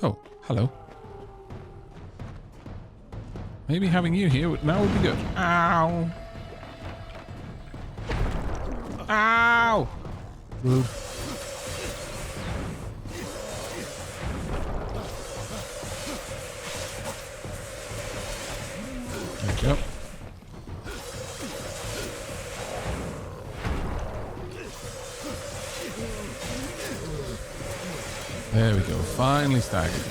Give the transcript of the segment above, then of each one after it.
Oh, hello. Maybe having you here now would be good. Ow! Ow! Rude. There we go. There we go. Finally staggered you.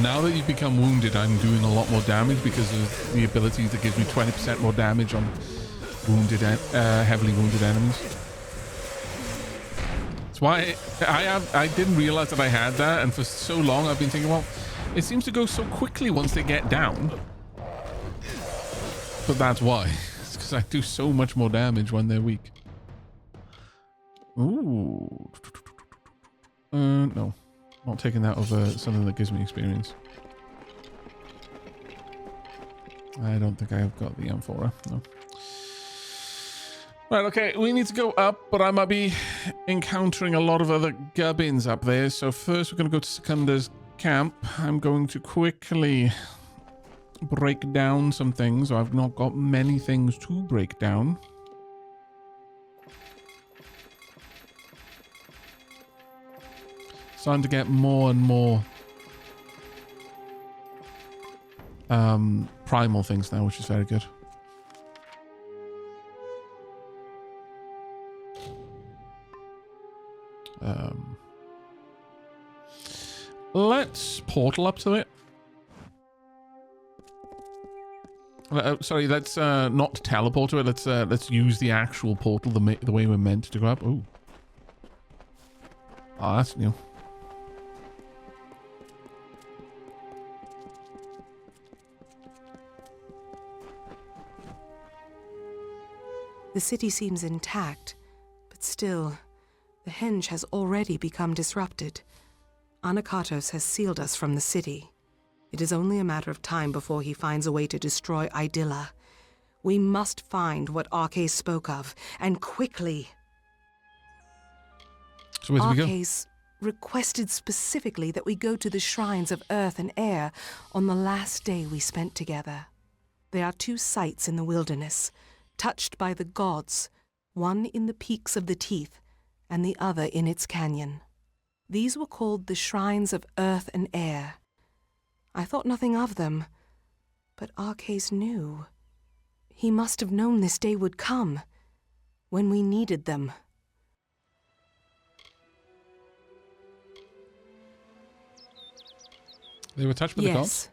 Now that you've become wounded, I'm doing a lot more damage because of the ability that gives me 20% more damage on wounded, heavily wounded enemies. That's why I didn't realize that I had that, and for so long I've been thinking, well, it seems to go so quickly once they get down. But that's why. It's because I do so much more damage when they're weak. Ooh. No. Not taking that over something that gives me experience. I don't think I've got the amphora. No. Right, okay, we need to go up, but I might be encountering a lot of other gubbins up there. So first we're going to go to Secunda's camp. I'm going to quickly break down some things. I've not got many things to break down. Starting to get more and more primal things now, which is very good. Let's portal up to it. Sorry, let's not teleport to it. Let's use the actual portal the way we're meant to go up. Ooh. Oh, that's new. The city seems intact, but still, the henge has already become disrupted. Anakatos has sealed us from the city. It is only a matter of time before he finds a way to destroy Idylla. We must find what Arcais spoke of, and quickly. So where do we go? Arcais requested specifically that we go to the shrines of earth and air on the last day we spent together. There are two sites in the wilderness, touched by the gods, one in the peaks of the Teeth, and the other in its canyon. These were called the Shrines of Earth and Air. I thought nothing of them, but Arcais knew. He must have known this day would come, when we needed them. They were touched with the gods? Yes.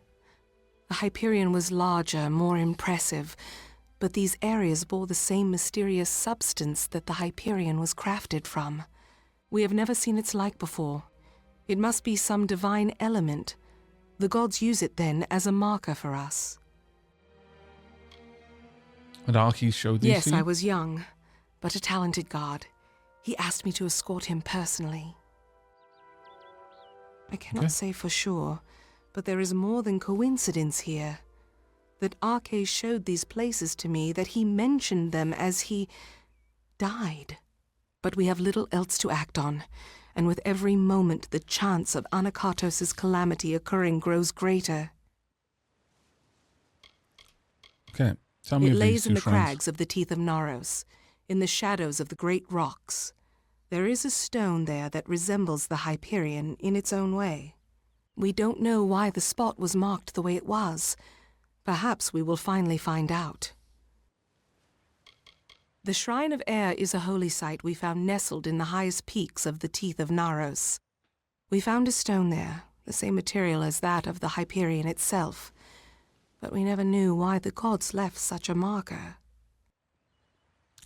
The Hyperion was larger, more impressive, but these areas bore the same mysterious substance that the Hyperion was crafted from. We have never seen its like before. It must be some divine element. The gods use it then as a marker for us. And Arcais showed these to you? Yes, I was young, but a talented god. He asked me to escort him personally. I cannot say for sure, but there is more than coincidence here. That Arcais showed these places to me, that he mentioned them as he died. But we have little else to act on, and with every moment the chance of Anakatos' calamity occurring grows greater. Okay, tell me It of lays these in two the shrines. crags of the Teeth of Naros, in the shadows of the great rocks. There is a stone there that resembles the Hyperion in its own way. We don't know why the spot was marked the way it was. Perhaps we will finally find out. The Shrine of Air is a holy site we found nestled in the highest peaks of the Teeth of Naros. We found a stone there, the same material as that of the Hyperion itself, but we never knew why the gods left such a marker.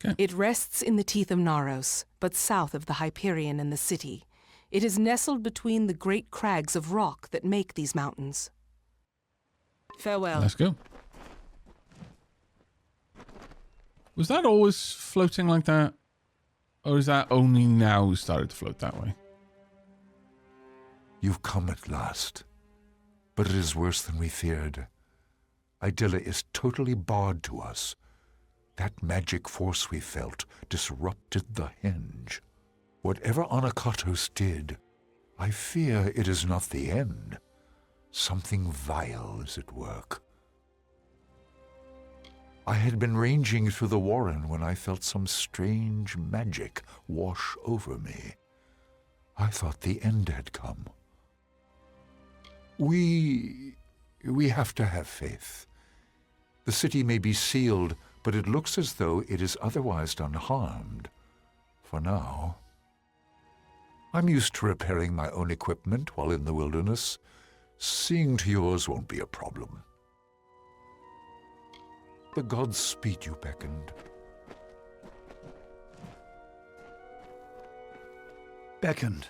Okay. It rests in the Teeth of Naros, but south of the Hyperion and the city. It is nestled between the great crags of rock that make these mountains. Farewell. Let's go. Was that always floating like that? Or is that only now started to float that way? You've come at last. But it is worse than we feared. Idilla is totally barred to us. That magic force we felt disrupted the henge. Whatever Anakatos did, I fear it is not the end. Something vile is at work. I had been ranging through the warren when I felt some strange magic wash over me. I thought the end had come. We have to have faith. The city may be sealed, but it looks as though it is otherwise unharmed. For now. I'm used to repairing my own equipment while in the wilderness. Seeing to yours won't be a problem. The gods speed you beckoned. Beckoned.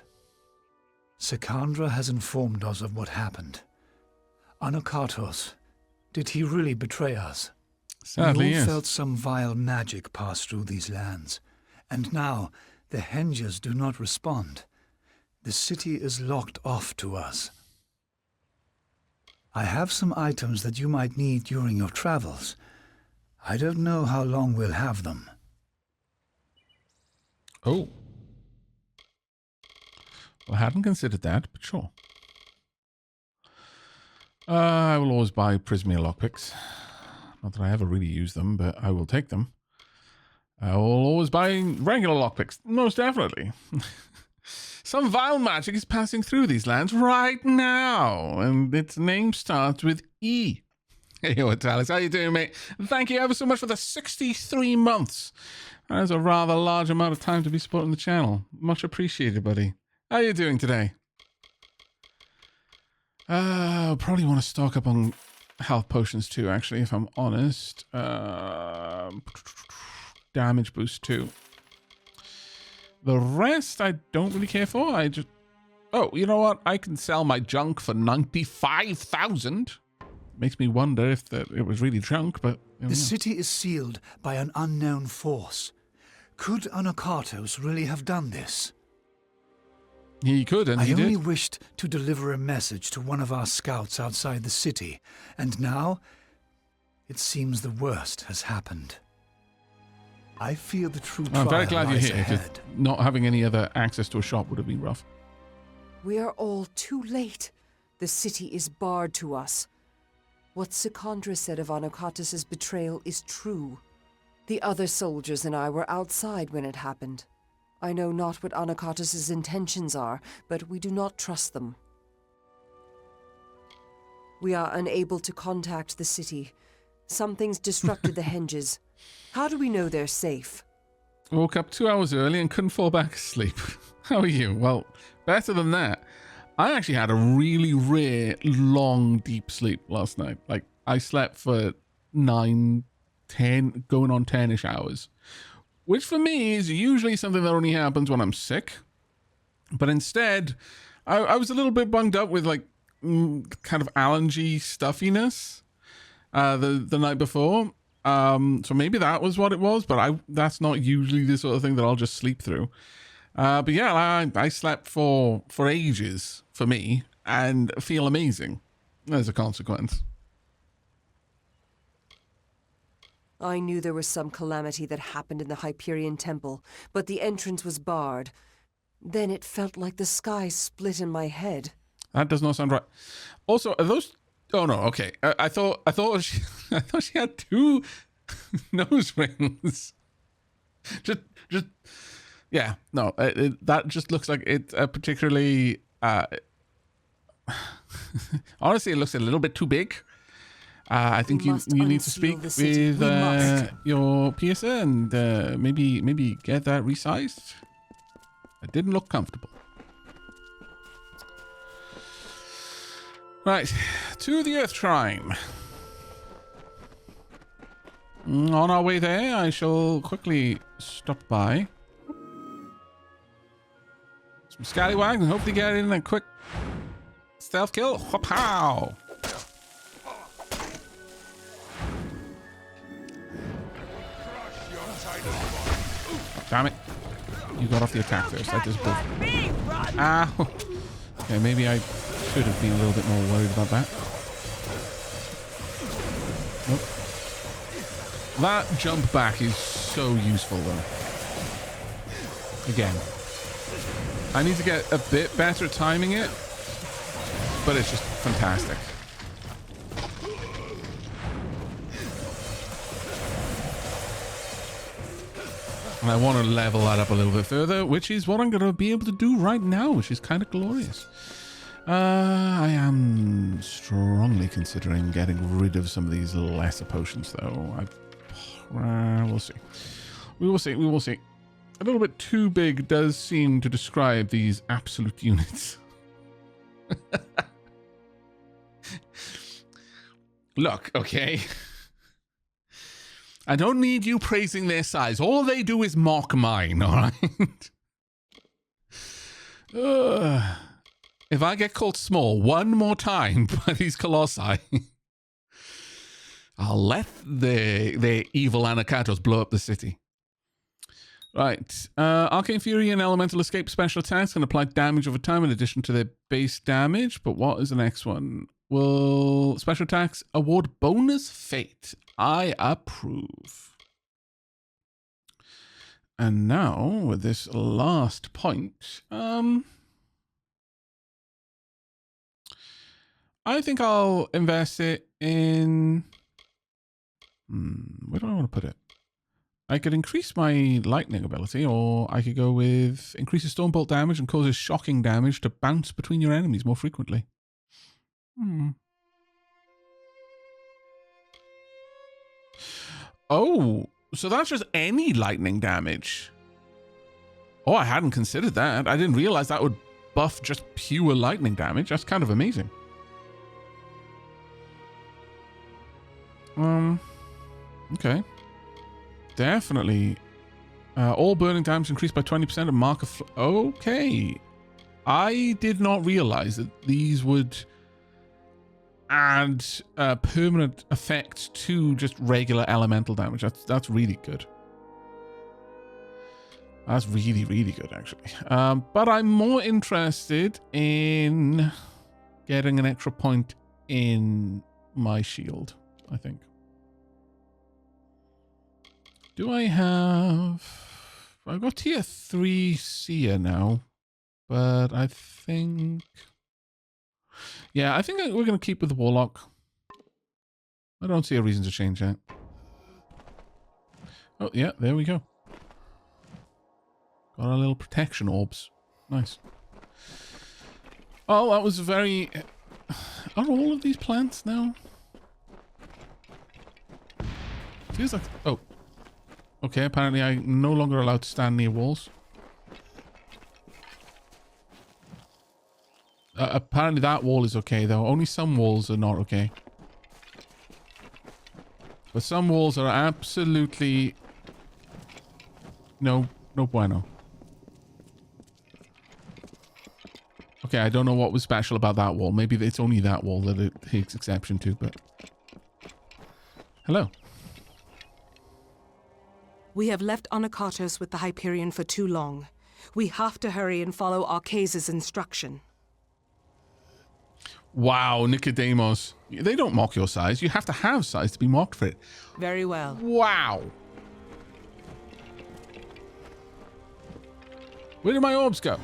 Sikandra has informed us of what happened. Anakatos, did he really betray us? Sadly, we all yes. felt some vile magic pass through these lands, and now the Henges do not respond. The city is locked off to us. I have some items that you might need during your travels. I don't know how long we'll have them. Oh. Well, I hadn't considered that, but sure. I will always buy Prismia lockpicks. Not that I ever really use them, but I will take them. I will always buy regular lockpicks, most definitely. Some vile magic is passing through these lands right now, and its name starts with E. Hey, yo, Italis, how you doing, mate? Thank you ever so much for the 63 months. That is a rather large amount of time to be supporting the channel. Much appreciated, buddy. How you doing today? I'll probably want to stock up on health potions too, actually, if I'm honest. Damage boost too. The rest I don't really care for. I just... Oh, you know what? I can sell my junk for 95,000. Makes me wonder if it was really junk, but... The city is sealed by an unknown force. Could Anakatos really have done this? He could, and I he only did. wished to deliver a message to one of our scouts outside the city, and now it seems the worst has happened. I fear the true trial I'm very glad you're lies here, because ahead. not having any other access to a shop would have been rough. We are all too late. The city is barred to us. What Sikandra said of Anakatos' betrayal is true. The other soldiers and I were outside when it happened. I know not what Anakatos' intentions are, but we do not trust them. We are unable to contact the city. Something's disrupted the henges. How do we know they're safe? Woke up 2 hours early and couldn't fall back asleep. How are you? Well, better than that. I actually had a really rare, long, deep sleep last night. Like, I slept for 9, 10, going on 10-ish hours. Which for me is usually something that only happens when I'm sick. But instead, I was a little bit bunged up with like kind of allergy stuffiness the night before. So maybe that was what it was, but that's not usually the sort of thing that I'll just sleep through. But yeah, I slept for ages for me and feel amazing as a consequence. I knew there was some calamity that happened in the Hyperion Temple, but the entrance was barred. Then it felt like the sky split in my head. That does not sound right. Also, are those... Oh no, okay. I thought she had 2 nose rings. Just yeah, no. That just looks like it's a particularly... honestly, it looks a little bit too big. I think you need to speak with your piercer and maybe get that resized. It didn't look comfortable. Right, to the Earth Shrine. On our way there, I shall quickly stop by some scallywags and hopefully get in a quick stealth kill. Pow! Damn it. You got off the attack first. That does both. Ow! Okay, maybe I should have been a little bit more worried about that. Nope. That jump back is so useful, though. Again. I need to get a bit better at timing it, but it's just fantastic. And I want to level that up a little bit further, which is what I'm going to be able to do right now, which is kind of glorious. I am strongly considering getting rid of some of these lesser potions, though. We'll see. We will see. We will see. A little bit too big does seem to describe these absolute units. Look, okay. I don't need you praising their size. All they do is mock mine, all right? If I get called small one more time by these colossi, I'll let their evil anacatos blow up the city. Right. Arcane Fury and Elemental Escape special attacks can apply damage over time in addition to their base damage. But what is the next one? Will special attacks award bonus fate? I approve. And now, with this last point, I think I'll invest it in... where do I want to put it? I could increase my lightning ability, or I could go with increases Stormbolt damage and causes shocking damage to bounce between your enemies more frequently. Oh, so that's just any lightning damage. Oh, I hadn't considered that. I didn't realize that would buff just pure lightning damage. That's kind of amazing. Okay. Definitely. All burning damage increased by 20% and mark of... Okay. I did not realize that these would add permanent effects to just regular elemental damage. That's really good. That's really, really good, actually. But I'm more interested in getting an extra point in my shield, I think. Do I have... I've got tier 3 seer now, but I think... Yeah, I think we're going to keep with the Warlock. I don't see a reason to change that. Oh, yeah, there we go. Got our little protection orbs. Nice. Oh, that was very... Are all of these plants now? Feels like... Oh. Okay, apparently I'm no longer allowed to stand near walls. Apparently that wall is okay, though. Only some walls are not okay. But some walls are absolutely... No bueno. Okay, I don't know what was special about that wall. Maybe it's only that wall that it takes exception to, but... Hello. We have left Anakatos with the Hyperion for too long. We have to hurry and follow Arcese's instruction. Wow, Nicodemus. They don't mock your size. You have to have size to be mocked for it. Very well. Wow. Where did my orbs go?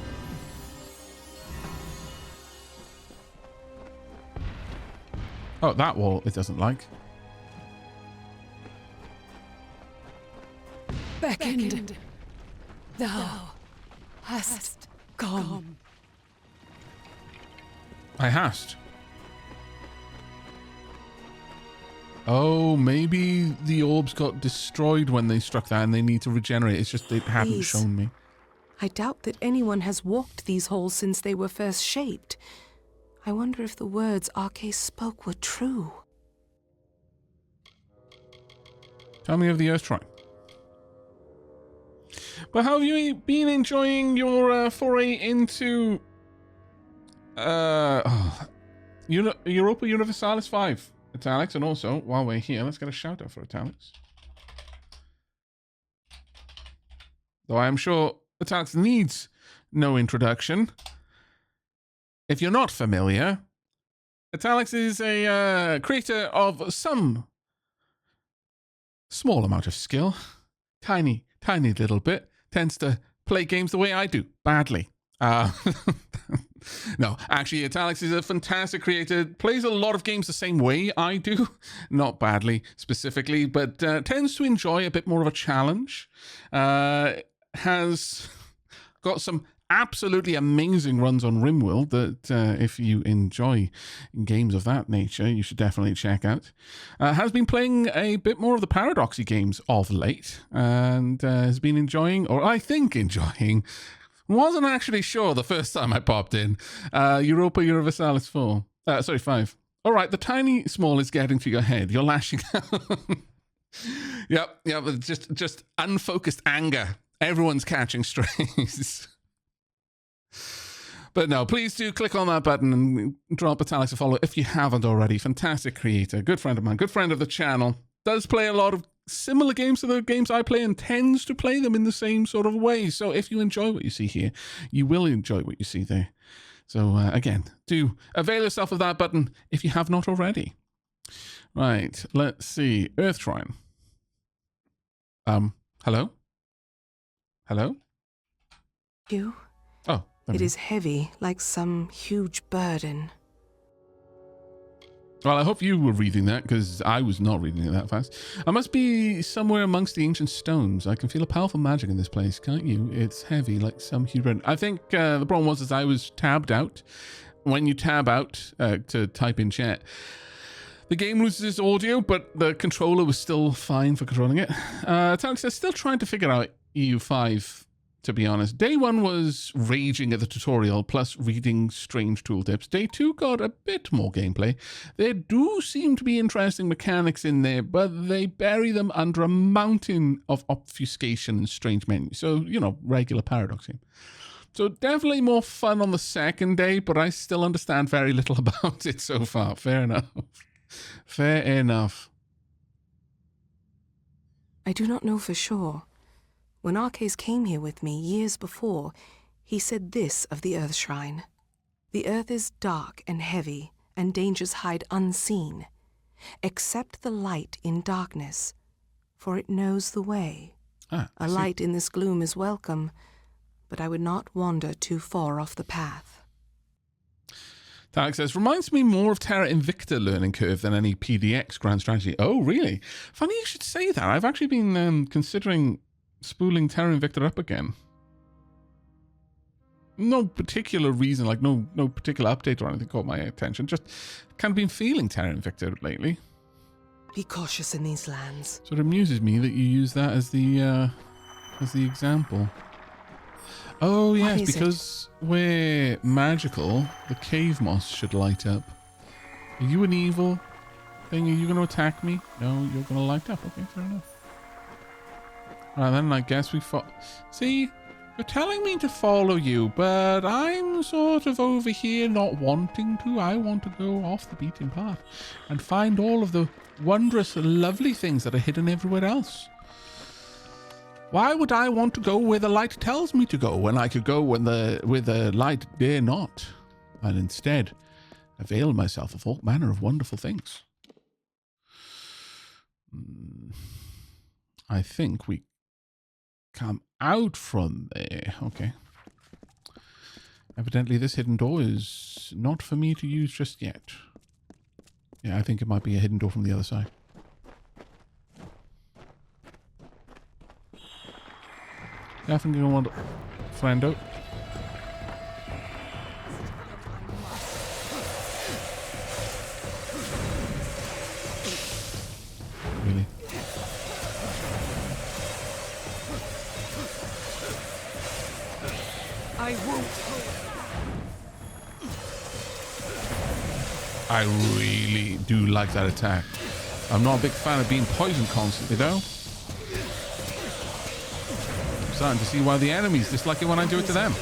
Oh, that wall it doesn't like. Beckoned. Thou hast come. I hast. Oh, maybe the orbs got destroyed when they struck that and they need to regenerate. It's just they hadn't Please. shown me. I doubt that anyone has walked these halls since they were first shaped. I wonder if the words Arcese spoke were true. Tell me of the Earth Shrine. But how have you been enjoying your foray into Europa Universalis 5, Italics? And also, while we're here, let's get a shout out for Italics. Though I am sure Italics needs no introduction. If you're not familiar, Italics is a creator of some small amount of skill. Tiny little bit. Tends to play games the way I do. Badly. No, actually, Italics is a fantastic creator. Plays a lot of games the same way I do. Not badly, specifically, but tends to enjoy a bit more of a challenge. Has got some absolutely amazing runs on RimWorld that if you enjoy games of that nature, you should definitely check out. Has been playing a bit more of the Paradoxy games of late, and has been enjoying, or I think enjoying, wasn't actually sure the first time I popped in, Europa Universalis 4. 5. All right, the tiny small is getting to your head. You're lashing out. Yep, just unfocused anger. Everyone's catching strays. But no, please do click on that button and drop Italics a follow if you haven't already. Fantastic creator, good friend of mine, good friend of the channel. Does play a lot of similar games to the games I play and tends to play them in the same sort of way. So if you enjoy what you see here, you will enjoy what you see there. So again, do avail yourself of that button if you have not already. Right, let's see. Earth Shrine. Hello? Hello? You? Oh. It is heavy, like some huge burden. Well, I hope you were reading that, because I was not reading it that fast. I must be somewhere amongst the ancient stones. I can feel a powerful magic in this place, can't you? It's heavy, like some huge burden. I think the problem was I was tabbed out. When you tab out to type in chat, the game loses audio, but the controller was still fine for controlling it. Alex is still trying to figure out EU5, to be honest. Day 1 was raging at the tutorial, plus reading strange tooltips. Day 2 got a bit more gameplay. There do seem to be interesting mechanics in there, but they bury them under a mountain of obfuscation and strange menus. So, you know, regular paradoxing. So definitely more fun on the second day, but I still understand very little about it so far. Fair enough. Fair enough. I do not know for sure. When Arcais came here with me years before, he said this of the Earth Shrine. The earth is dark and heavy, and dangers hide unseen. Accept the light in darkness, for it knows the way. A light in this gloom is welcome, but I would not wander too far off the path. Tarek says, reminds me more of Terra Invicta learning curve than any PDX grand strategy. Oh, really? Funny you should say that. I've actually been considering spooling Terra Invicta up again. No particular reason, like no particular update or anything caught my attention. Just kind of been feeling Terra Invicta lately. Be cautious in these lands. So it amuses me that you use that as the example. Oh yes, because we're magical, the cave moss should light up. Are you an evil thing? Are you going to attack me? No, you're going to light up. Okay, fair enough. Alright then, I guess we see, you're telling me to follow you, but I'm sort of over here not wanting to. I want to go off the beaten path and find all of the wondrous, lovely things that are hidden everywhere else. Why would I want to go where the light tells me to go when I could go where the light dare not, and instead avail myself of all manner of wonderful things? I think we come out from there. Okay. Evidently this hidden door is not for me to use just yet. Yeah, I think it might be a hidden door from the other side. Definitely don't want to find out. Really? I won't. I really do like that attack. I'm not a big fan of being poisoned constantly though. Starting to see why the enemies dislike it when I do it to them.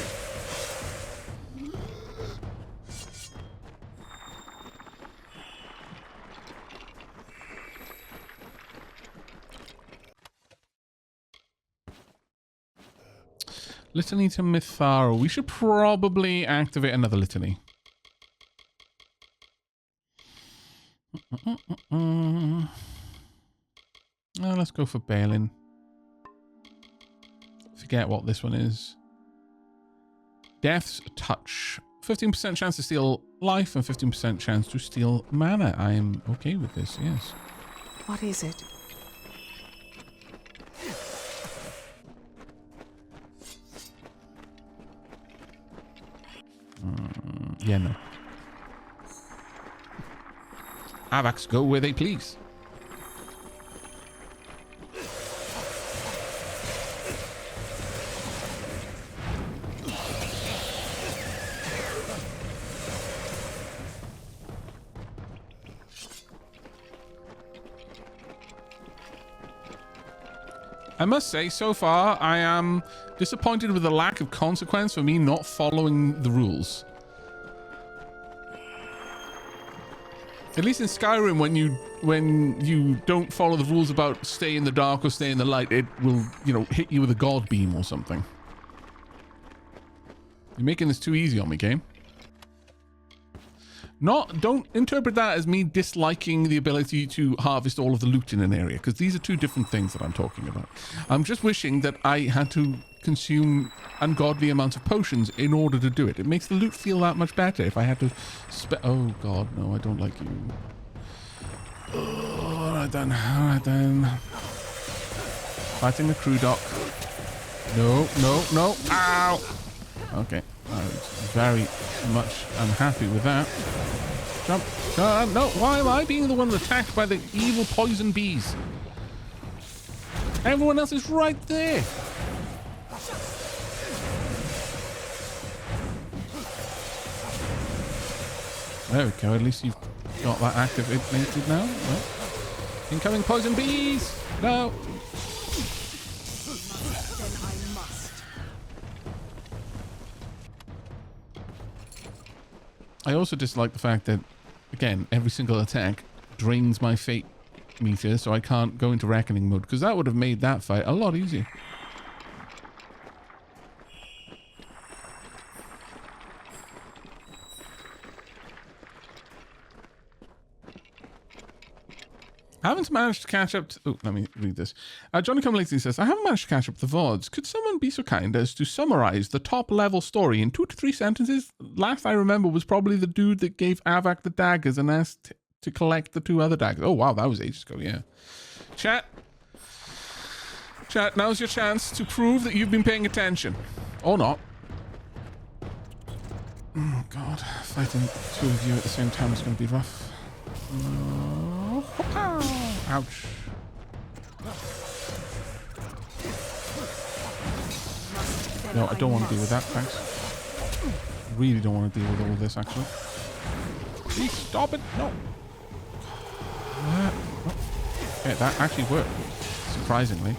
Litany to Mithara. We should probably activate another litany. Let's go for Balin. Forget what this one is. Death's Touch. 15% chance to steal life and 15% chance to steal mana. I am okay with this, yes. What is it? Yeah, no. Aavaks go where they please. I must say, so far, I am disappointed with the lack of consequence for me not following the rules. At least in Skyrim, when you don't follow the rules about stay in the dark or stay in the light, it will, you know, hit you with a god beam or something. You're making this too easy on me, game. Don't interpret that as me disliking the ability to harvest all of the loot in an area, because these are two different things that I'm talking about. I'm just wishing that I had to consume ungodly amounts of potions in order to do it. It makes the loot feel that much better if I had to oh god, no, I don't like you. Oh, alright then, alright then. Fighting the crew dock. No, no, no, ow! Okay, I was very much unhappy with that. Jump. No, why am I being the one attacked by the evil poison bees? Everyone else is right there. There we go, at least you've got that activated now. No. Incoming poison bees! No! I also dislike the fact that, again, every single attack drains my fate meter, so I can't go into reckoning mode, because that would have made that fight a lot easier. I haven't managed to catch up to... Oh, let me read this. Johnny Come Lately says, I haven't managed to catch up the VODs. Could someone be so kind as to summarize the top level story in 2 to 3 sentences? Last I remember was probably the dude that gave Aavak the daggers and asked to collect the 2 other daggers. Oh, wow, that was ages ago, yeah. Chat, now's your chance to prove that you've been paying attention. Or not. Oh, God. Fighting 2 of you at the same time is going to be rough. Ouch. No, I don't want to deal with that, thanks. Really don't want to deal with all this, actually. Please stop it. No. Okay, that actually worked, surprisingly.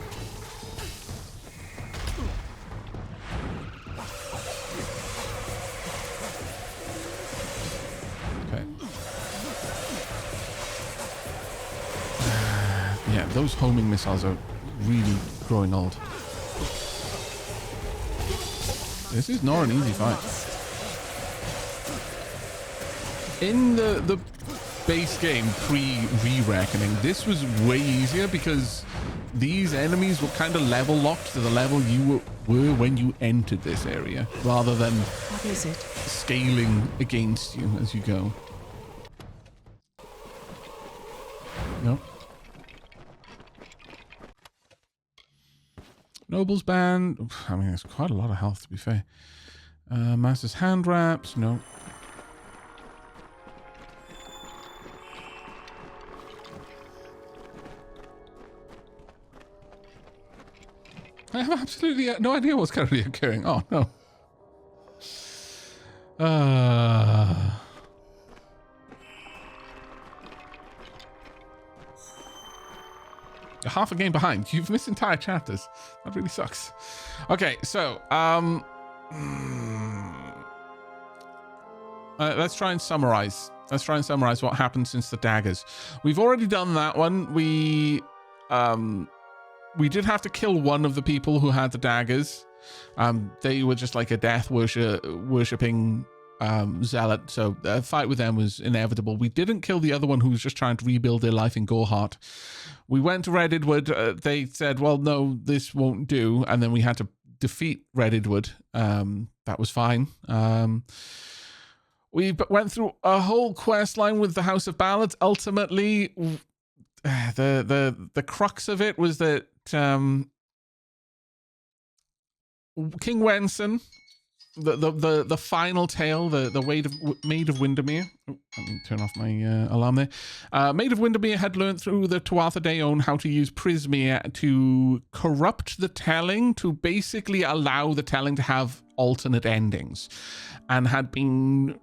Yeah, those homing missiles are really growing old. This is not an easy fight. In the base game, pre-re-reckoning, this was way easier because these enemies were kind of level locked to the level you were when you entered this area, rather than what is it? Scaling against you as you go. No. Noble's Band. I mean, there's quite a lot of health, to be fair. Master's Hand Wraps. No. I have absolutely no idea what's currently occurring. Oh, no. You're half a game behind. You've missed entire chapters. That really sucks. Okay, so let's try and summarize. Let's try and summarize what happened since the daggers. We've already done that one. We did have to kill one of the people who had the daggers. They were just like a death worshipping zealot, so a fight with them was inevitable. We didn't kill the other one who was just trying to rebuild their life in Goreheart. We went to Red Edward. They said, well, no, this won't do, and then we had to defeat Red Edward. That was fine. We went through a whole quest line with the House of Ballads. Ultimately, the crux of it was that King Wenson, the final tale, the Maid of Windermere. Oh, let me turn off my alarm there. Maid of Windermere had learned through the Tuatha De Danann how to use Prismere to corrupt the telling, to basically allow the telling to have alternate endings, and had been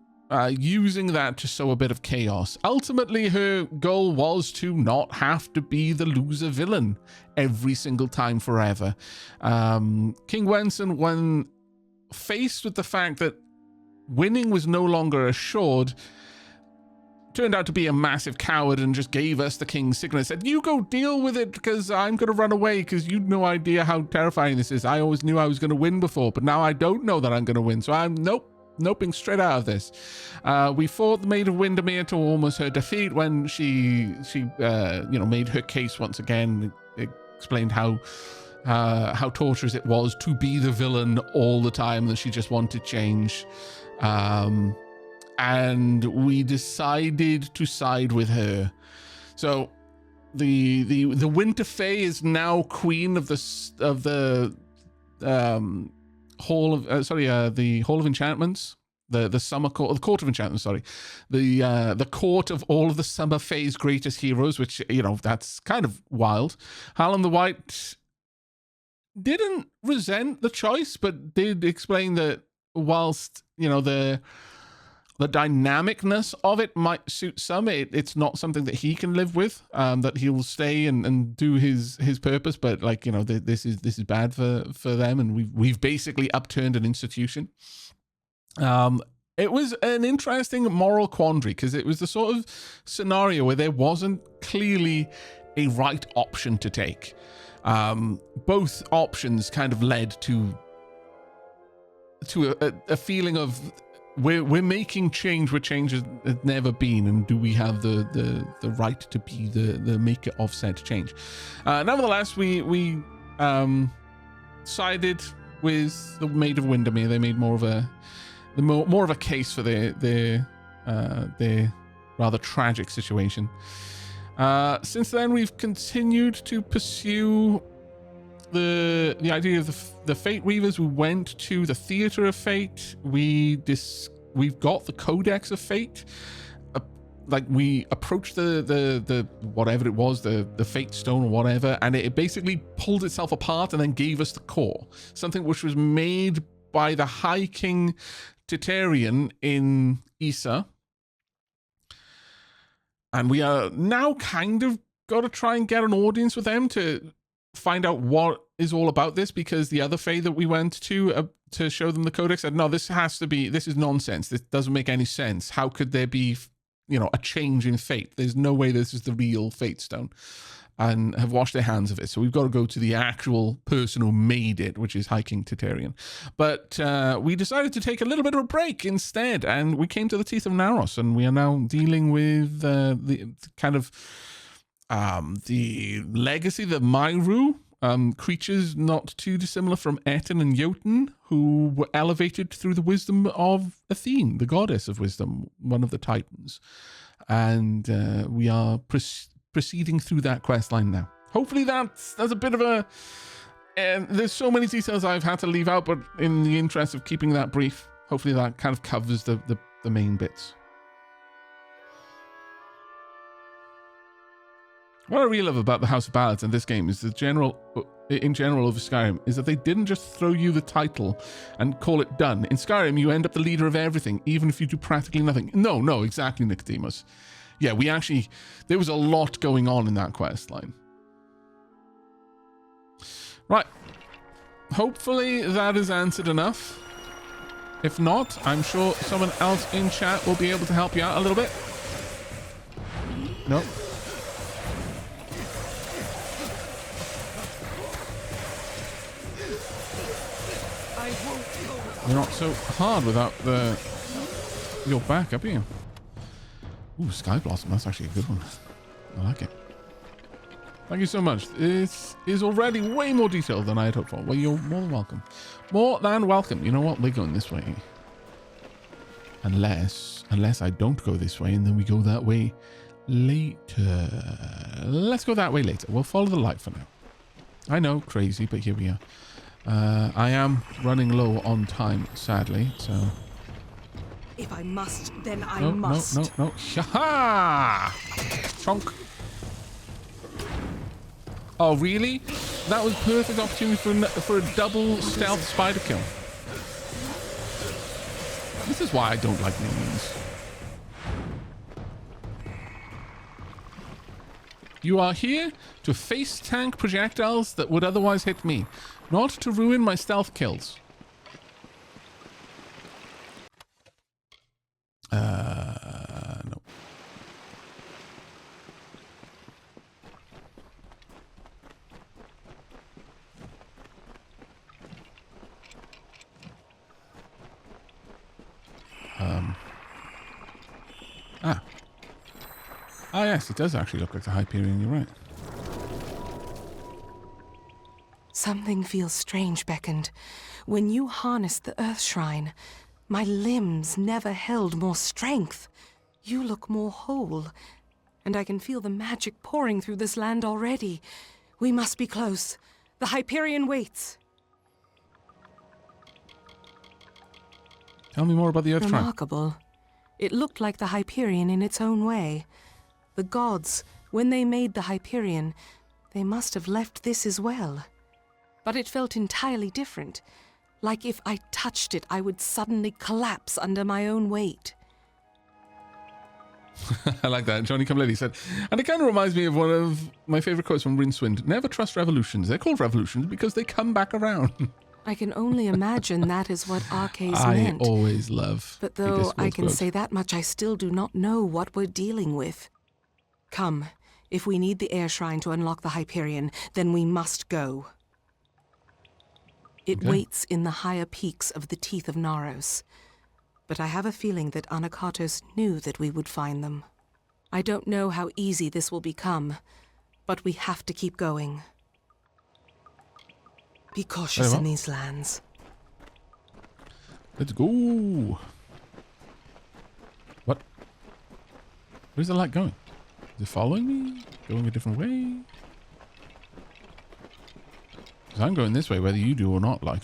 using that to sow a bit of chaos. Ultimately, her goal was to not have to be the loser villain every single time forever. King Wenson, when faced with the fact that winning was no longer assured, turned out to be a massive coward and just gave us the king's signal and said, you go deal with it because I'm going to run away because you've no idea how terrifying this is. I always knew I was going to win before, but now I don't know that I'm going to win. So I'm noping straight out of this. We fought the Maid of Windermere to almost her defeat when she made her case once again. It explained how torturous it was to be the villain all the time, that she just wanted change. And we decided to side with her. So the Winter Fae is now queen of the Hall of Enchantments, the Summer Court, the Court of Enchantments, sorry, the court of all of the Summer Fae's greatest heroes, which, that's kind of wild. Hallam the White didn't resent the choice, but did explain that whilst, the dynamicness of it might suit some, it's not something that he can live with, that he'll stay and do his purpose, but this is bad for them, and we've basically upturned an institution. It was an interesting moral quandary because it was the sort of scenario where there wasn't clearly a right option to take. Both options kind of led to a feeling of we're making change where change has never been, and do we have the right to be the maker of said change? Nevertheless, we sided with the Maid of Windermere. They made more of a case for their rather tragic situation. Since then, we've continued to pursue the idea of the Fate Weavers. We went to the Theatre of Fate. We've got the Codex of Fate. We approached the whatever it was, the Fate Stone or whatever, and it basically pulled itself apart and then gave us the core, something which was made by the High King Titarian in Issa. And we are now kind of got to try and get an audience with them to find out what is all about this, because the other Fae that we went to show them the Codex said, no, this is nonsense. This doesn't make any sense. How could there be, a change in fate? There's no way this is the real Fate Stone, and have washed their hands of it. So we've got to go to the actual person who made it, which is High King Titarian. But we decided to take a little bit of a break instead, and we came to the Teeth of Naros, and we are now dealing with the kind of the legacy, the Myru, creatures not too dissimilar from Etten and Jotun, who were elevated through the wisdom of Athene, the goddess of wisdom, one of the Titans. And we are proceeding through that quest line now. Hopefully that's a bit of a... there's so many details I've had to leave out, but in the interest of keeping that brief, hopefully that kind of covers the main bits. What I really love about the House of Ballads in this game is in general over Skyrim, is that they didn't just throw you the title and call it done. In Skyrim, you end up the leader of everything, even if you do practically nothing. No, exactly, Nicodemus. Yeah, there was a lot going on in that quest line. Right. Hopefully that is answered enough. If not, I'm sure someone else in chat will be able to help you out a little bit. Nope. You're not so hard without your back up here. Ooh, Sky Blossom. That's actually a good one. I like it. Thank you so much. This is already way more detailed than I had hoped for. Well, you're more than welcome. More than welcome. You know what? We're going this way. Unless I don't go this way and then we go that way later. Let's go that way later. We'll follow the light for now. I know, crazy, but here we are. I am running low on time, sadly, so... If I must, then I no, must. No. Shaha! Chonk. Oh, really? That was perfect opportunity for a double stealth spider kill. This is why I don't like minions. You are here to face tank projectiles that would otherwise hit me, not to ruin my stealth kills. No. Ah, yes, it does actually look like the Hyperion, you're right. Something feels strange, Beckoned. When you harnessed the Earth Shrine, my limbs never held more strength. You look more whole, and I can feel the magic pouring through this land already. We must be close. The Hyperion waits. Tell me more about the Earth Shrine. Remarkable. It looked like the Hyperion in its own way. The gods, when they made the Hyperion, they must have left this as well. But it felt entirely different. Like if I touched it, I would suddenly collapse under my own weight. I like that. Johnny Come Lady said, and it kind of reminds me of one of my favorite quotes from Rincewind. Never trust revolutions. They're called revolutions because they come back around. I can only imagine that is what Arcades meant. I always love But though I can say that much, I still do not know what we're dealing with. Come, if we need the Air Shrine to unlock the Hyperion, then we must go. It waits in the higher peaks of the Teeth of Naros. But I have a feeling that Anakatos knew that we would find them. I don't know how easy this will become, but we have to keep going. Be cautious in these lands. Let's go. What? Where's the light going? Is it following me? Going a different way? Because I'm going this way, whether you do or not, like.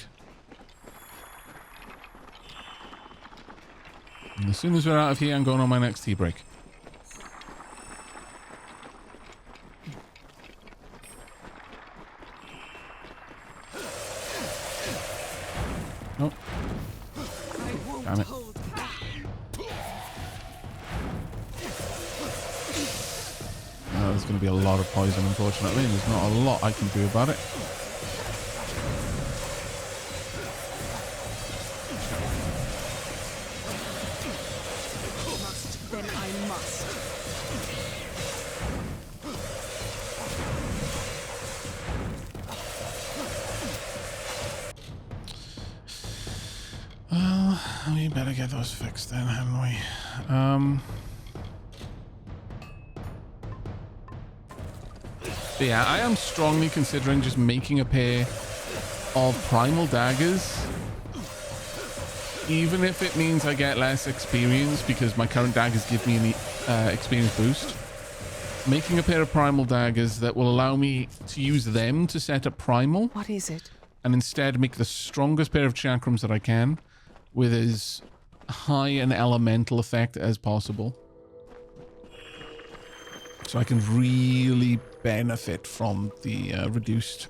And as soon as we're out of here, I'm going on my next tea break. Nope. Damn it. There's going to be a lot of poison, unfortunately, and there's not a lot I can do about it. Then I must. Well, we better get those fixed then, haven't we? But yeah, I am strongly considering just making a pair of primal daggers. Even if it means I get less experience because my current daggers give me an experience boost. Making a pair of primal daggers that will allow me to use them to set up primal. What is it? And instead make the strongest pair of chakrams that I can with as high an elemental effect as possible. So I can really benefit from the reduced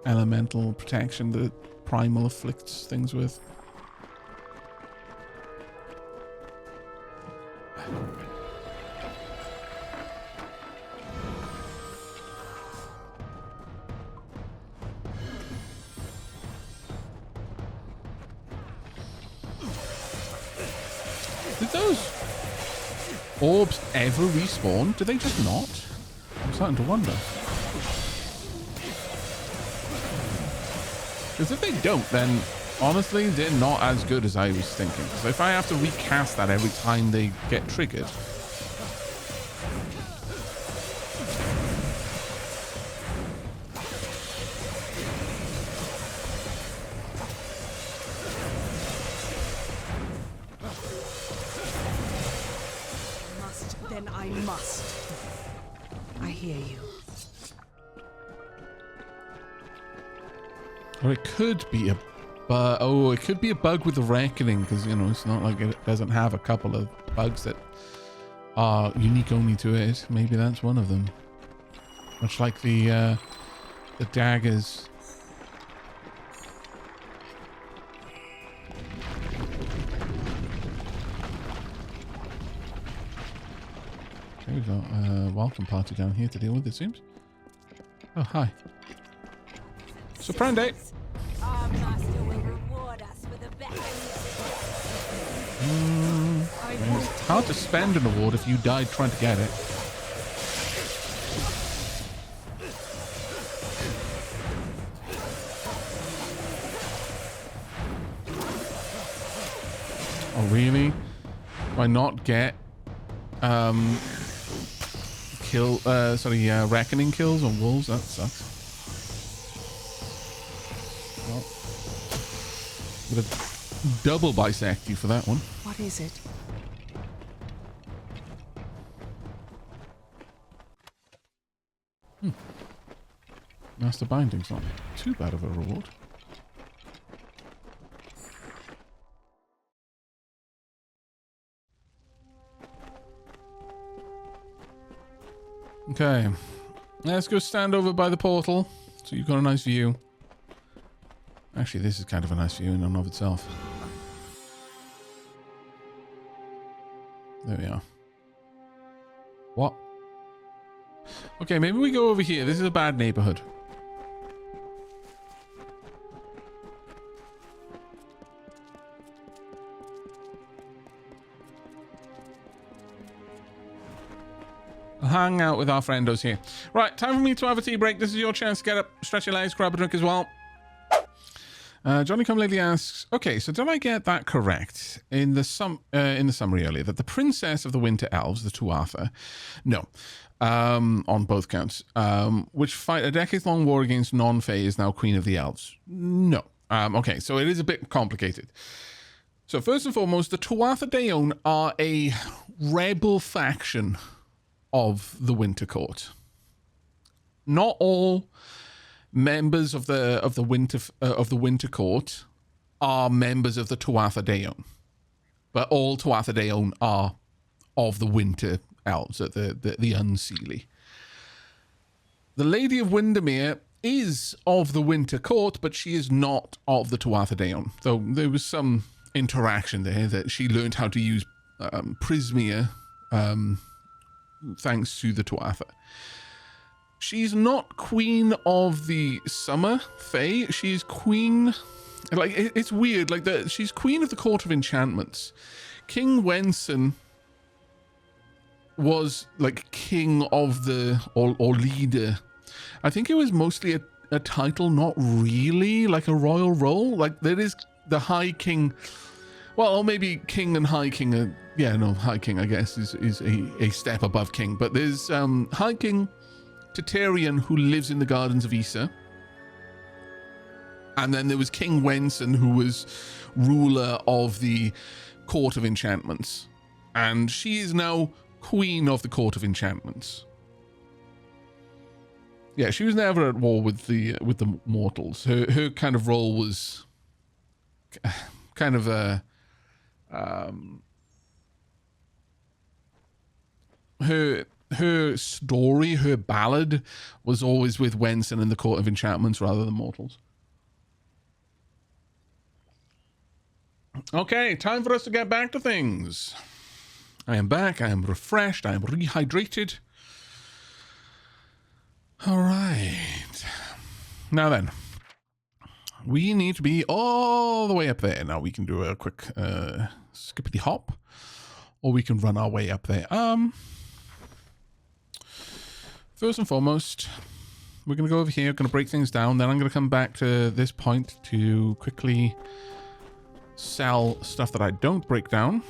elemental protection that primal afflicts things with. Did those orbs ever respawn? Did they just not? I'm starting to wonder. Because if they don't, then honestly, they're not as good as I was thinking. So if I have to recast that every time they get triggered... Then I must. I hear you. Or it could be a bug. Oh, it could be a bug with the Reckoning, because, you know, it's not like it doesn't have a couple of bugs that are unique only to it. Maybe that's one of them. Much like the daggers. Okay, we've got a welcome party down here to deal with, it seems. Oh, hi. Surprende! Our master will reward us with a better. It's hard to spend an award if you died trying to get it. Oh, really? Do I not get reckoning kills on wolves? That sucks. Well, would have double bisect you for that one. What is it? Master Binding's not too bad of a reward. Okay, let's go stand over by the portal so you've got a nice view. Actually, this is kind of a nice view in and of itself. There we are. What? Okay, maybe we go over here. This is a bad neighborhood. I'll hang out with our friendos here. Right, time for me to have a tea break. This is your chance to get up, stretch your legs, grab a drink as well. Johnny Come Lately asks, okay, so did I get that correct in the summary earlier that the princess of the Winter Elves, the Tuatha, no, on both counts, which fight a decades-long war against non-Fae, is now Queen of the Elves? No. Okay, so it is a bit complicated. So first and foremost, the Tuatha Daeon are a rebel faction of the Winter Court. Not all members of the Winter Court are members of the Tuatha Daeon, but all Tuatha Daeon are of the Winter Elves, the Unseelie. The Lady of Windermere is of the Winter Court, but she is not of the Tuatha Daeon. So there was some interaction there that she learned how to use Prismere thanks to the Tuatha. She's not queen of the Summer Fae. She's queen... Like, it's weird. Like, she's queen of the Court of Enchantments. King Wenson was, like, king of the... Or leader. I think it was mostly a title, not really, like a royal role. Like, there is the High King... Well, or maybe King and High King are... Yeah, no, High King, I guess, is a step above King. But there's High King Titarian, who lives in the Gardens of Issa. And then there was King Wenson, who was ruler of the Court of Enchantments. And she is now Queen of the Court of Enchantments. Yeah, she was never at war with the mortals. Her kind of role was kind of a... Her story, her ballad, was always with Wenson and the Court of Enchantments rather than mortals. Okay, time for us to get back to things. I am back, I am refreshed, I am rehydrated. Alright. Now then, we need to be all the way up there. Now we can do a quick skippity hop, or we can run our way up there. First and foremost, we're going to go over here, going to break things down. Then I'm going to come back to this point to quickly sell stuff that I don't break down.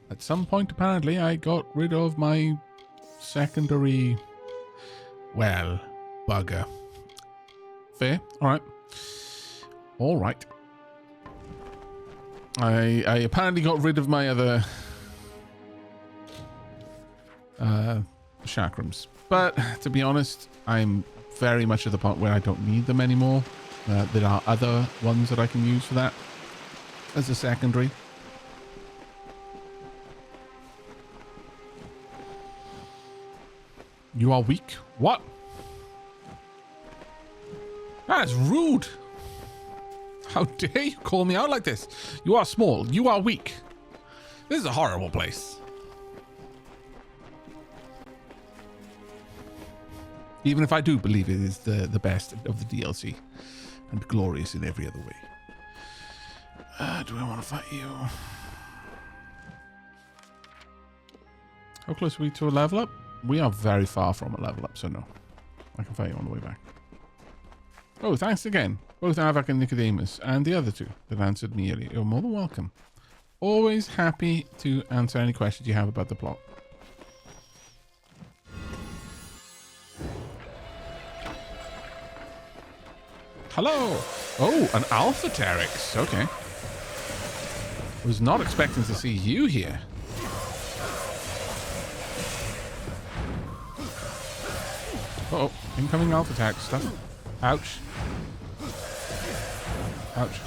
At some point, apparently, I got rid of my secondary... Well, bugger. Fair. Alright. Alright. I apparently got rid of my other... chakrams. But, to be honest, I'm very much at the point where I don't need them anymore. There are other ones that I can use for that as a secondary. You are weak? What? That is rude. How dare you call me out like this? You are small. You are weak. This is a horrible place. Even if I do believe it is the best of the DLC and glorious in every other way. Do I want to fight you? How close are we to a level up? We are very far from a level up, so no. I can fight you on the way back. Oh, thanks again. Both Aavak and Nicodemus, and the other two that answered me earlier. You're more than welcome. Always happy to answer any questions you have about the plot. Hello! Oh, an Alpha Teryx. Okay. Was not expecting to see you here. Uh-oh, incoming Alpha Teryx stuff. Ouch. Ouch.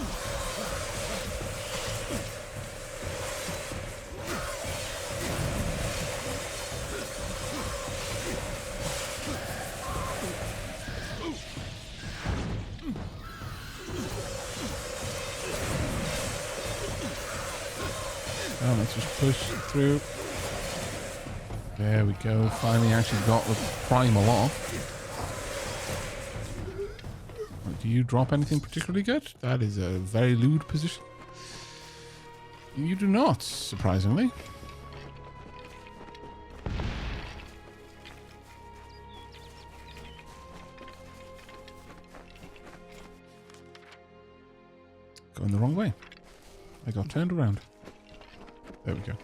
Oh, let's just push through. There we go. Finally actually got the primal off. Do you drop anything particularly good? That is a very lewd position. You do not, surprisingly. Going the wrong way. I got turned around. There we go.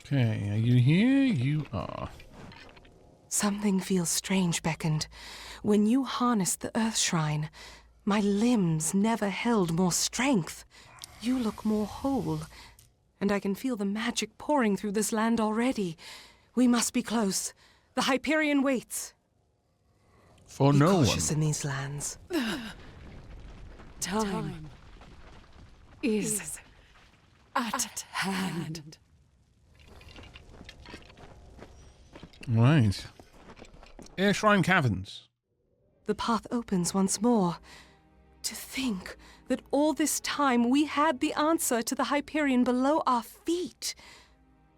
Okay, are you here? You are. Something feels strange, Beckoned. When you harnessed the Earth Shrine, my limbs never held more strength. You look more whole, and I can feel the magic pouring through this land already. We must be close. The Hyperion waits. For Be no one. cautious in these lands. Time is at hand. Right. Air Shrine Caverns. The path opens once more. To think that all this time we had the answer to the Hyperion below our feet.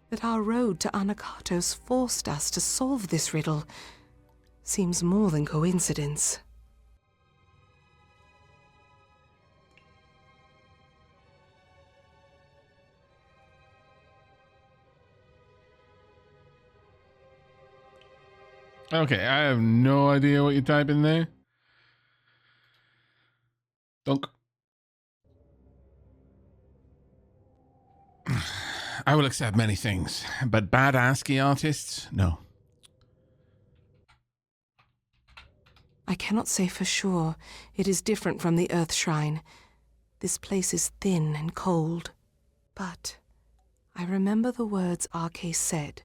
That our road to Anakatos forced us to solve this riddle seems more than coincidence. Okay, I have no idea what you type in there. Dunk. I will accept many things, but bad ASCII artists, no. I cannot say for sure. It is different from the Earth Shrine. This place is thin and cold. But I remember the words Arke said.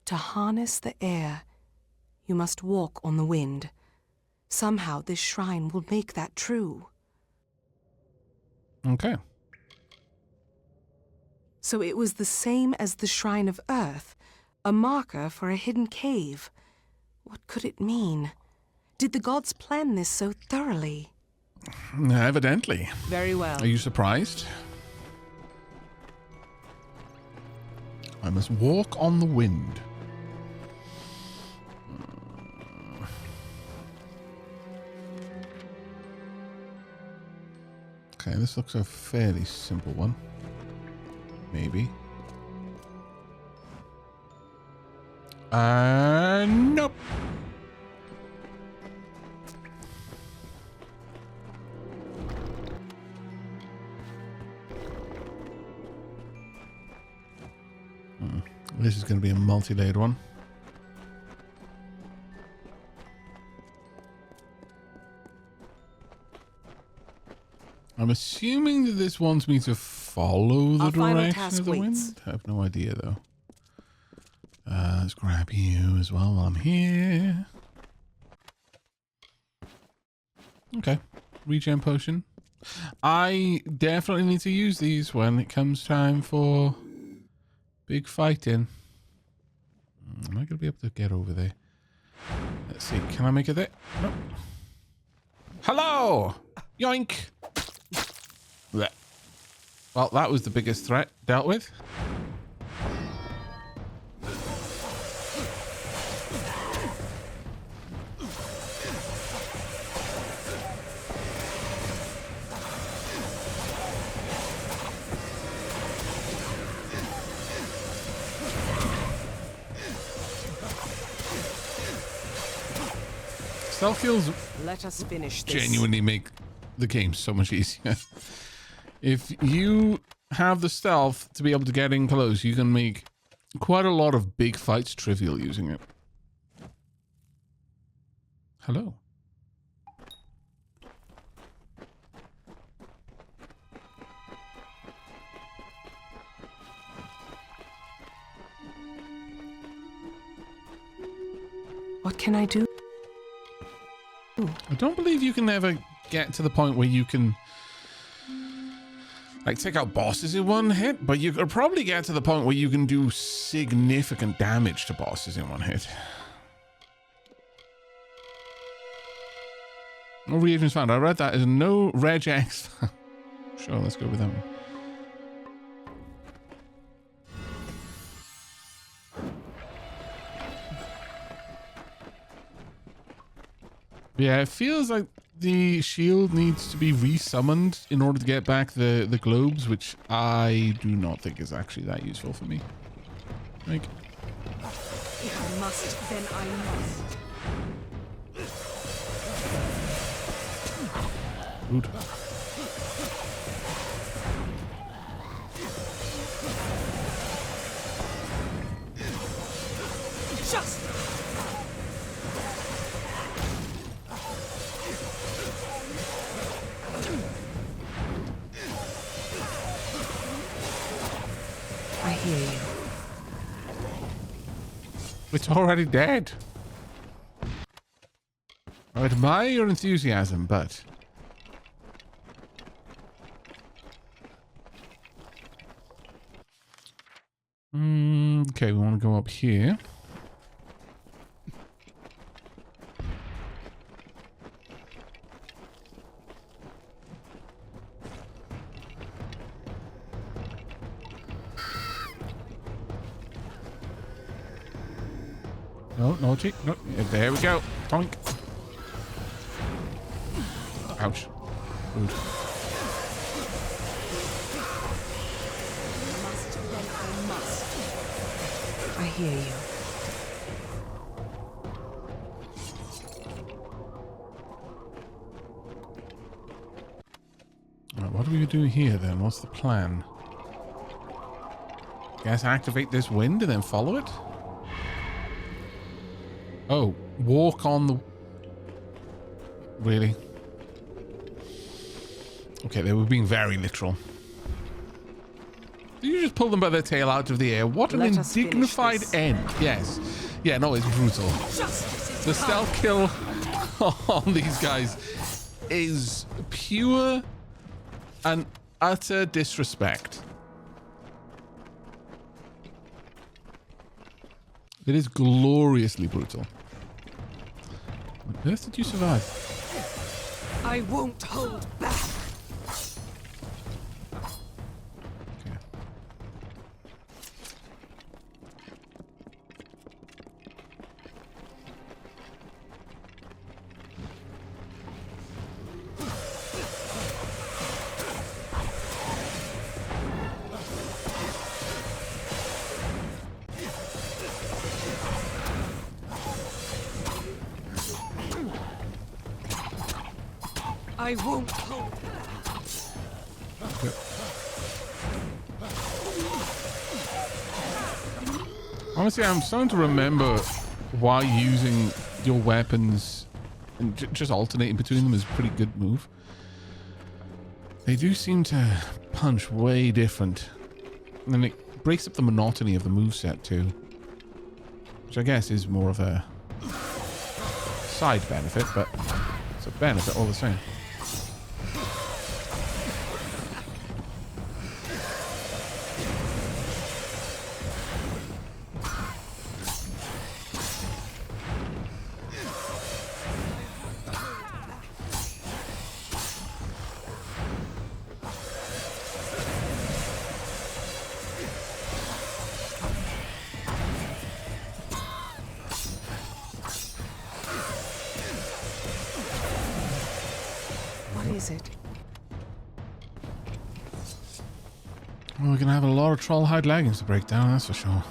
To harness the air, you must walk on the wind. Somehow this shrine will make that true. Okay. So it was the same as the Shrine of Earth, a marker for a hidden cave. What could it mean? Did the gods plan this so thoroughly? Evidently. Very well. Are you surprised? I must walk on the wind. Okay, this looks a fairly simple one. Maybe. Nope. This is going to be a multi-layered one. I'm assuming that this wants me to follow the direction of the wind. I have no idea, though. Let's grab you as well while I'm here. Okay. Regen potion. I definitely need to use these when it comes time for big fighting. Am I going to be able to get over there? Let's see. Can I make it there? No. Hello! Yoink! Blech. Well, that was the biggest threat dealt with. Stealth kills Let us finish this. genuinely make the game so much easier. If you have the stealth to be able to get in close, you can make quite a lot of big fights trivial using it. Hello. What can I do? I don't believe you can ever get to the point where you can like take out bosses in one hit, but you could probably get to the point where you can do significant damage to bosses in one hit. No reagents found. I read that as no regex. Sure, let's go with that one. Yeah, it feels like the shield needs to be resummoned in order to get back the globes, which I do not think is actually that useful for me. Like, If I must, then I must. rude. Just I hear you. It's already dead. I admire your enthusiasm, but okay, we want to go up here. No, naughty. No, there we go. Toink. Ouch. Rude. Must, then I must. I hear you. Right, what are we doing here then? What's the plan? Guess activate this wind and then follow it? Oh, walk on the... Really? Okay, they were being very literal. Did you just pull them by their tail out of the air? What an Let us finish undignified this. end. Yes. Yeah, no, it's brutal. The stealth kill on these guys is pure and utter disrespect. It is gloriously brutal. On earth did you survive? I won't hold back. Okay. I won't hold back. Honestly, I'm starting to remember why using your weapons and just alternating between them is a pretty good move. They do seem to punch way different. And then it breaks up the monotony of the moveset too. Which I guess is more of a side benefit, but it's a benefit all the same. Well, we're going to have a lot of troll hide leggings to break down, that's for sure.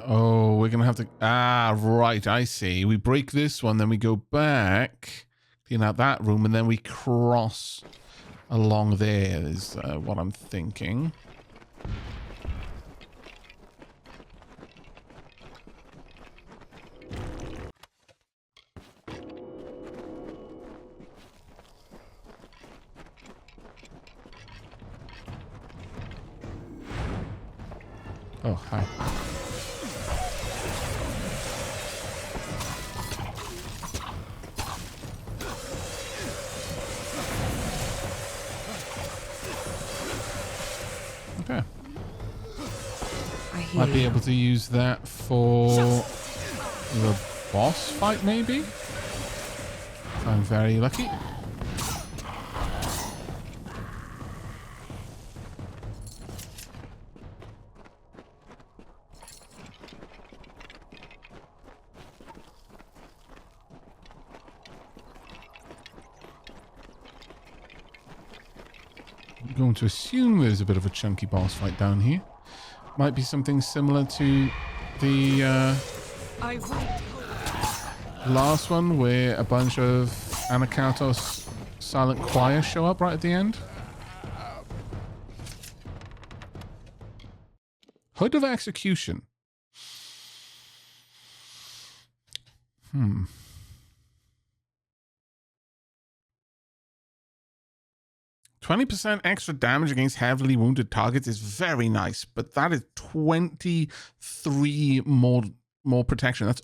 Oh, we're going to have to... Ah, right, I see. We break this one, then we go back, clean out that room, and then we cross along there is what I'm thinking. Oh, hi. Okay. Might be able to use that for the boss fight, maybe? If I'm very lucky. I'm going to assume there's a bit of a chunky boss fight down here. Might be something similar to the last one where a bunch of Anakatos silent choir show up right at the end. Hood of Execution. 20% extra damage against heavily wounded targets is very nice, but that is 23 more protection. That's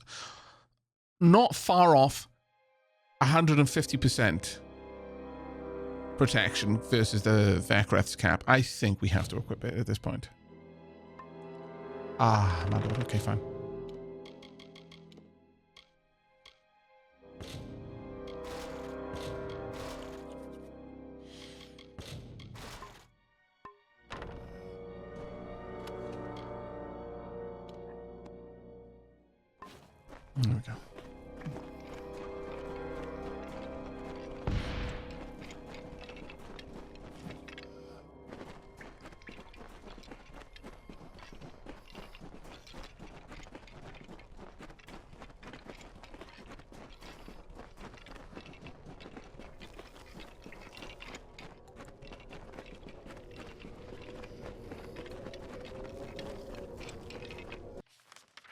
not far off 150% protection versus the Vekreth's cap. I think we have to equip it at this point. Ah, Amalur. Okay, fine. There we go.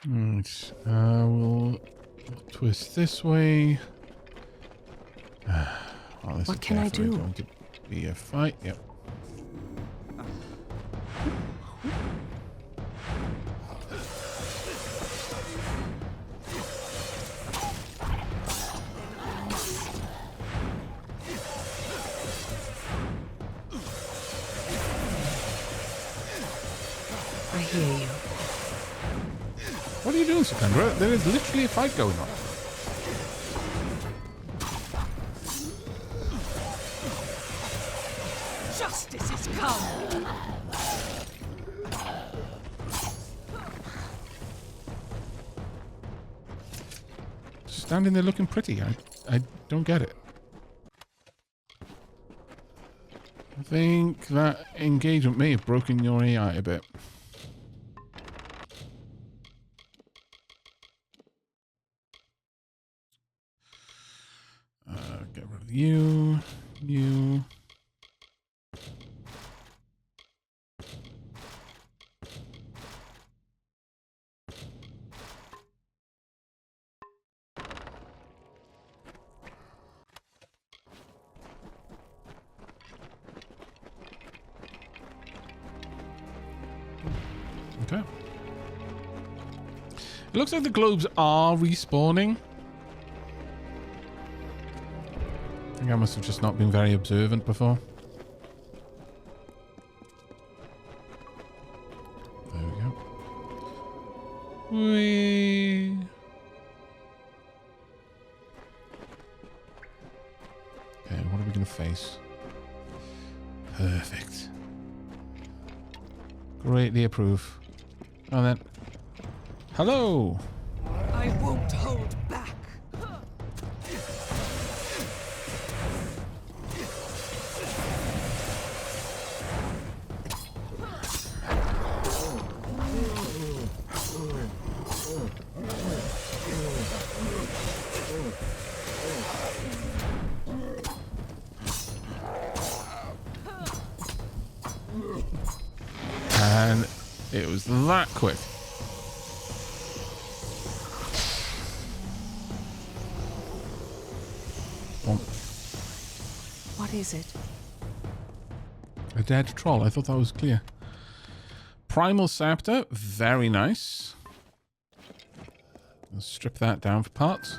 Right, we'll twist this way. Oh, this What is can I definitely do? going to be a fight. Yep. I hear you. What are you doing Secundra. There is literally a fight going on. Justice is come. Standing there looking pretty. I don't get it. I think that engagement may have broken your AI a bit. Get rid of you. You. Okay. It looks like the globes are respawning. I think I must have just not been very observant before. There we go. Whee. Okay, what are we going to face? Perfect. Greatly approve. Oh, then. Hello! I won't hold back. And it was that quick. What is it? A dead troll. I thought that was clear. Primal Scepter. Very nice. Let's strip that down for parts.